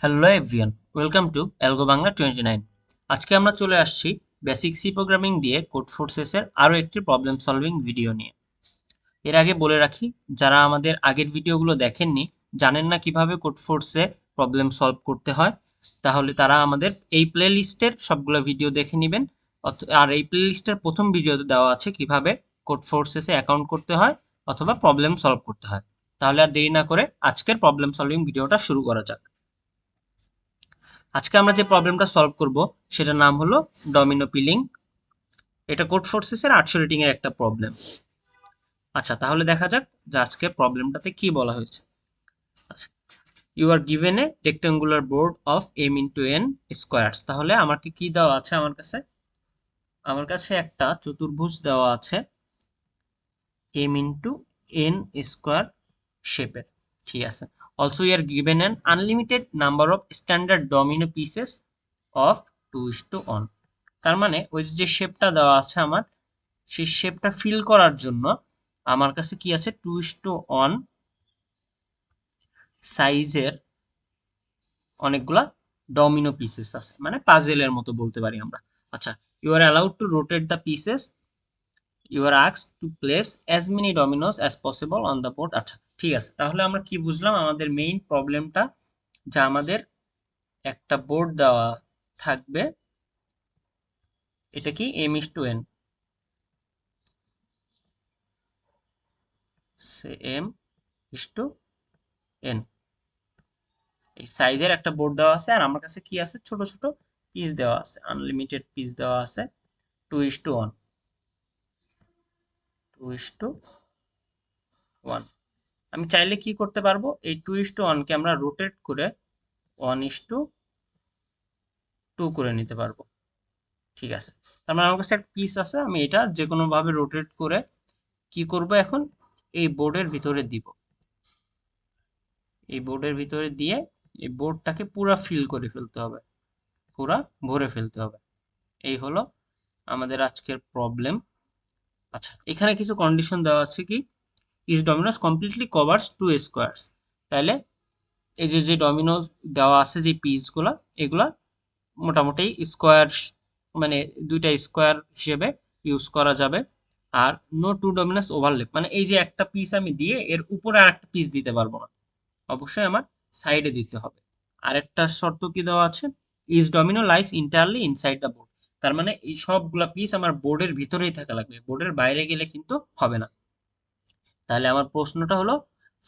Hello everyone, welcome to algo Bangla 29। আজকে আমরা চলে আসছি বেসিক সি প্রোগ্রামিং দিয়ে কোড ফোর্সেসের আরও একটি প্রবলেম সলভিং ভিডিও নিয়ে। এর আগে বলে রাখি, যারা আমাদের আগের ভিডিওগুলো দেখেননি, জানেন না কিভাবে কোড ফোর্সে প্রবলেম সলভ করতে হয়, তাহলে তারা আমাদের এই প্লে লিস্টের সবগুলো ভিডিও দেখে নেবেন। আর এই প্লে লিস্টের প্রথম ভিডিওতে দেওয়া আছে কিভাবে কোড ফোর্সেসে অ্যাকাউন্ট করতে হয় অথবা প্রবলেম সলভ করতে হয়। তাহলে আর দেরি না করে আজকের প্রবলেম সলভিং ভিডিওটা শুরু করা যাক। আজকে আমরা যে প্রবলেমটা সলভ করব সেটার নাম হলো ডমিনো পিলিং। এটা কোড ফোর্সেসের 800 রেটিং এর একটা প্রবলেম। আচ্ছা, তাহলে দেখা যাক যে আজকে প্রবলেমটাতে কি বলা হয়েছে। আচ্ছা, you are given a rectangular board of m into n squares. তাহলে আমাকে কি দেওয়া আছে, আমার কাছে একটা চতুর্ভুজ দেওয়া আছে এম ইন্টু এন স্কোয়ার শেপের। ঠিক আছে। Also you are given an unlimited number of standard domino pieces of 2:1। তার মানে ওই যে শেপটা দেওয়া আছে আমার, সেই শেপটা ফিল করার জন্য আমার কাছে কি আছে, 2:1 সাইজের অনেকগুলা ডমিনো পিসেস আছে, মানে পাজেলের মতো বলতে পারি আমরা। আচ্ছা, you are allowed to rotate the pieces, you are asked to place as many dominoes as possible on the board. আচ্ছা, ঠিক আছে। তাহলে আমরা কি বুঝলাম, আমাদের মেইন প্রবলেমটা যা আমাদের একটা বোর্ড দেওয়া থাকবে, এটা কি m:n, m is to n, এই সাইজের একটা বোর্ড দেওয়া আছে। আর আমার কাছে কি আছে, ছোট ছোট পিস দেওয়া আছে, আনলিমিটেড পিস দেওয়া আছে 2:1, 2:1। আমি চাইলে কি করতে পারবো, এই 2:1 কে আমরা রোটেট করে 1:2 করে নিতে পারবো। ঠিক আছে। তার মানে আমার কাছে একটা পিস আছে, আমি এটা যে কোনো ভাবে রোটেট করে কি করব, এখন এই বোর্ডের ভিতরে দিব। এই বোর্ডের ভিতরে দিয়ে এই বোর্ডটাকে পুরা ফিল করে ফেলতে হবে, পুরা ভরে ফেলতে হবে। এই হলো আমাদের আজকের প্রবলেম। আচ্ছা, এখানে কিছু কন্ডিশন দেওয়া আছে কি, is dominoes completely covers two squares. তাহলে এই যে যে ডমিনোস দেওয়া আছে, যে পিসগুলা, এগুলা মোটামুটি স্কোয়ার, মানে দুইটা স্কোয়ার হিসেবে ইউজ করা যাবে। আর নো টু ডমিনোস ওভারল্যাপ, মানে এই যে একটা পিস আমি দিয়ে এর উপরে আর একটা পিস দিতে পারবো না, অবশ্যই আমার সাইডে দিতে হবে। আরেকটা শর্ত কি দেওয়া আছে, is domino lies entirely inside the board. তার মানে এই সবগুলা পিস আমার বোর্ডের ভিতরেই থাকা লাগবে, বোর্ডের বাইরে গেলে কিন্তু হবে না। তাহলে আমার প্রশ্নটা হলো,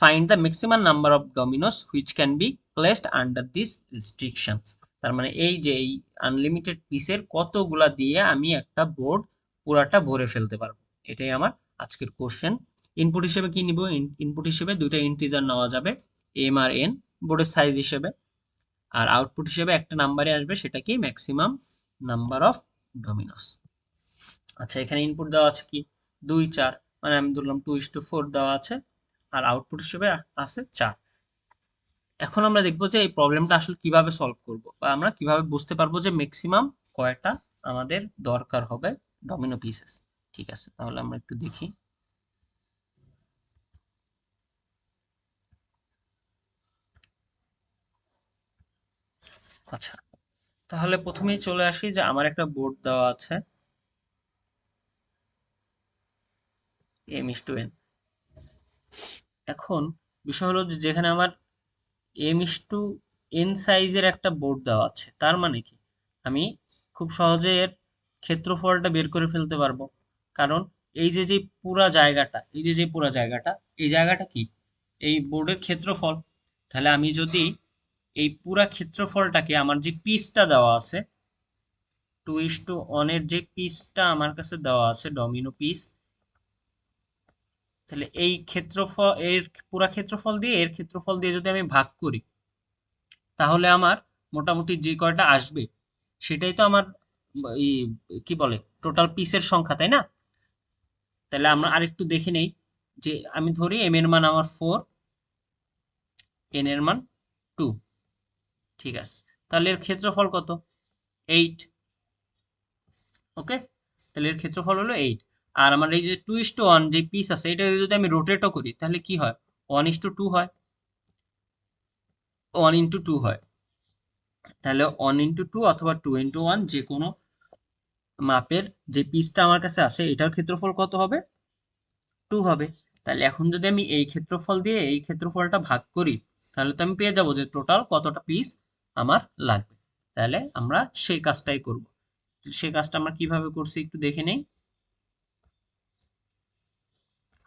find the maximum number of Domino's which can be placed under this restrictions. তার মানে এই যে এই আনলিমিটেড পিসের কতগুলা দিয়ে আমি একটা বোর্ড পুরাটা ভরে ফেলতে পারবো, এটাই আমার আজকের কোশ্চেন। ইনপুট হিসেবে কি নিব, ইনপুট হিসেবে দুইটা ইন্টিজার নেওয়া যাবে, এম আর এন, বোর্ডের সাইজ হিসেবে। আর আউটপুট হিসেবে একটা নাম্বারে আসবে, সেটা কি ম্যাক্সিমাম নাম্বার অফ ডমিনোস। আচ্ছা, এখানে ইনপুট দেওয়া আছে কি 2 4, মানে আমি ধরলাম 2:4 দেওয়া আছে। আর আউটপুট হিসেবে আছে 4। এখন আমরা দেখবো যে এই প্রবলেমটা আসলে কিভাবে সলভ করব, বা আমরা কিভাবে বুঝতে পারবো যে ম্যাক্সিমাম কয়টা আমাদের দরকার হবে ডমিনো পিসেস। ঠিক আছে, তাহলে আমরা একটু দেখি। আচ্ছা, তাহলে প্রথমেই চলে আসি যে আমার একটা বোর্ড দেওয়া আছে m:n। এখন বিষয় হলো যে যেখানে আমার m:n সাইজের একটা বোর্ড দেওয়া আছে, তার মানে কি আমি খুব সহজে এর ক্ষেত্রফলটা বের করে ফেলতে পারবো। কারণ এই যে যে পুরা জায়গাটা, এই যে যে পুরা জায়গাটা, এই জায়গাটা কি এই বোর্ডের ক্ষেত্রফল। তাহলে আমি যদি এই পুরা ক্ষেত্রফলটাকে, আমার যে পিসটা দেওয়া আছে 2:1 এর যে পিসটা আমার কাছে দেওয়া আছে ডমিনো পিস, তাহলে এই ক্ষেত্রফল, এর পুরা ক্ষেত্রফল দিয়ে এর ক্ষেত্রফল দিয়ে যদি আমি ভাগ করি, তাহলে আমার মোটামুটি যে কয়টা আসবে সেটাই তো আমার এই কি বলে টোটাল পিসের সংখ্যা, তাই না? তাহলে আমরা আরেকটু দেখে নেই, যে আমি ধরি এম এর মান আমার 4, এন এর মান 2। ঠিক আছে, তাহলে এর ক্ষেত্রফল কত, 8। ওকে, তাহলে এর ক্ষেত্রফল হলো 8। আর আমার এই যে 2:1 যে পিস আছে, এটা যদি আমি রোটেটও করি তাহলে কি হয়, 1:2 হয়, 1:2 হয়। তাহলে 1 × 2 অথবা 2 × 1 যে কোনো মাপের যে পিসটা আমার কাছে আছে এটার ক্ষেত্রফল কত হবে? 2 হবে। তাহলে এখন যদি আমি এই ক্ষেত্রফল দিয়ে এই ক্ষেত্রফলটা ভাগ করি, তাহলে তো আমি পেয়ে যাবো যে টোটাল কতটা পিস আমার লাগবে। তাহলে আমরা সেই কাজটাই করব। সেই কাজটা আমরা কিভাবে করছি একটু দেখে নেই।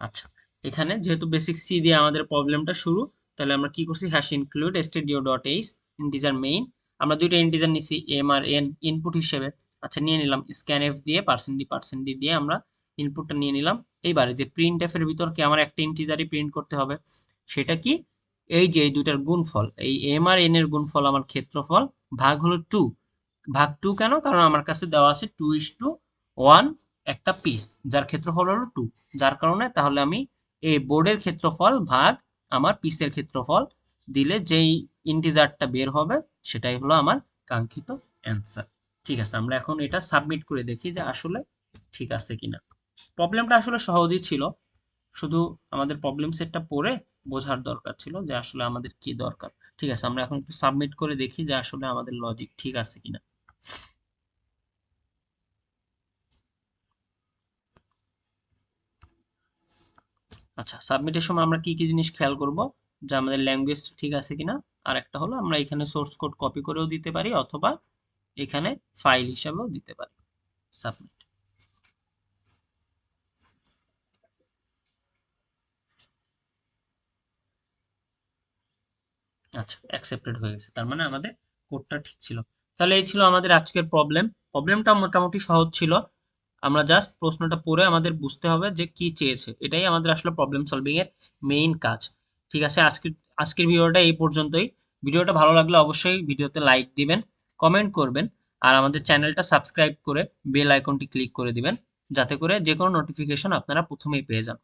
আচ্ছা, এখানে যেহেতু বেসিক সি দিয়ে আমাদের প্রবলেমটা শুরু, তাহলে আমরা কি করছি, hash include stdio dot H integer main. আমরা দুইটা ইন্টিজার নিছি এম আর এন ইনপুট হিসেবে। আচ্ছা, নিয়ে নিলাম স্ক্যান এফ দিয়ে পার্সেন্ট ডি দিয়ে আমরা ইনপুটটা নিয়ে নিলাম। এইবারে যে প্রিন্ট এফ এর ভিতরকে আমার একটা ইন্টিজারই প্রিন্ট করতে হবে। সেটা কি? এই যে এই দুইটার গুণফল, এই এম আর এন এর গুণফল আমার ক্ষেত্রফল, ভাগ হলো 2। ভাগ 2 কেন? কারণ আমার কাছে দেওয়া আছে 2:1 একটা পিস, যার ক্ষেত্রফল হলো 2। যার কারণে তাহলে আমি এই বোর্ডের ক্ষেত্রফল ভাগ আমার পিসের ক্ষেত্রফল দিলে যেই ইন্টিজারটা বের হবে সেটাই হলো আমার কাঙ্ক্ষিত অ্যান্সার। ঠিক আছে, আমরা এখন এটা সাবমিট করে দেখি যে আসলে ঠিক আছে কিনা। প্রবলেমটা আসলে সহজই ছিল, শুধু আমাদের প্রবলেম সেটটা পড়ে বোঝার দরকার ছিল যে আসলে আমাদের কি দরকার। ঠিক আছে, আমরা এখন একটু সাবমিট করে দেখি যে আসলে আমাদের লজিক ঠিক আছে কিনা। আচ্ছা, সাবমিটের সময় আমরা কি কি জিনিস খেয়াল করব? যে আমাদের ল্যাঙ্গুয়েজ ঠিক আছে কিনা। আর একটা হলো আমরা এখানে সোর্স কোড কপি করেও দিতে পারি অথবা এখানে ফাইল হিসাবেও দিতে পারি। সাবমিট। আচ্ছা, অ্যাকসেপ্টেড হয়ে গেছে, তার মানে আমাদের কোডটা ঠিক ছিল। তাহলে এই ছিল আমাদের আজকের প্রবলেম। প্রবলেমটা মোটামুটি সহজ ছিল। আমরা জাস্ট প্রশ্নটা পড়ে আমাদের বুঝতে হবে যে কি চেয়েছে, এটাই আমাদের আসলে প্রবলেম সলভিং এর মেইন কাজ। ঠিক আছে, আজকের আজকের ভিডিওটা এই পর্যন্তই। ভিডিওটা ভালো লাগলে অবশ্যই ভিডিওতে লাইক দিবেন, কমেন্ট করবেন, আর আমাদের চ্যানেলটা সাবস্ক্রাইব করে বেল আইকনটি ক্লিক করে দিবেন, যাতে করে যে কোনো নোটিফিকেশন আপনারা প্রথমেই পেয়ে যান।